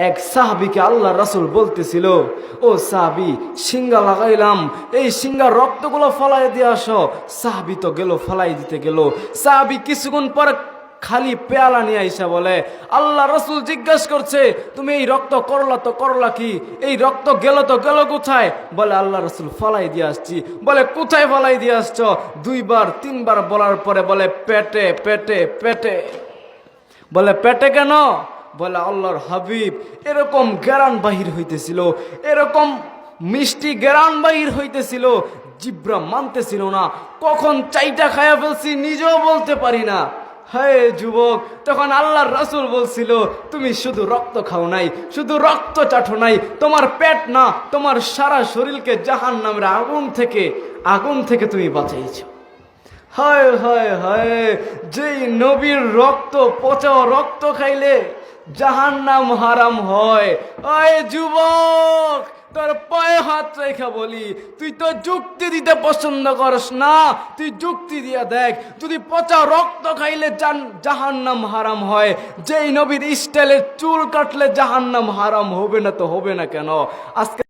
এক সাহাবীকে আল্লাহ রাসূল বলতেছিল, ও সাহাবী, সিঙ্গা লাগাইলাম, এই সিঙ্গার রক্তগুলো ফলাই দিয়ে আসো। সাহাবী তো গেল, ফলাই দিতে গেল। সাহাবী কিছুক্ষণ পর খালি পেয়ালা নিয়ে আইসা বলে, আল্লাহ রাসূল জিজ্ঞাসা করছে, তুমি এই রক্ত করলা তো করলা কি? এই রক্ত গেল তো গেল কোথায়? বলে, আল্লাহ রাসূল ফলাই দিয়ে আসছি। বলে, কোথায় ফলাই দিয়ে আসছো? দুইবার তিনবার বলার পরে বলে, পেটে পেটে পেটে। বলে, পেটে কেন? বলে, আল্লাহর হাবিব, এরকম গেরান বাহির হইতেছিল, এরকম মিষ্টি গেরান বাহির হইতেছিল, জিব্রা মানতেছিল না, কখন চাইটা খায়া ফেলছি নিজেও বলতে পারি না। হ্যাঁ যুবক, তখন আল্লাহর রাসূল বলছিল, তুমি শুধু রক্ত খাও নাই, শুধু রক্ত চাটো নাই, তোমার পেট না, তোমার সারা শরীরকে জাহান্নামের আগুন থেকে তুমি বাঁচাইছো। হায় হায় হায়, যেই নবীর রক্ত, পচা রক্ত খাইলে জাহান্নাম হারাম হয়। আয় যুবক, তোর পায়ে হাত রেখা বলি, তুই তো যুক্তি দিতে পছন্দ করস না, তুই যুক্তি দিয়ে দেখ, যদি পচা রক্ত খাইলে জাহান্নাম হারাম হয়, যেই নবীর স্টাইলে চুল কাটলে জাহান্নাম হারাম হবে না তো হবে না কেন? আজকে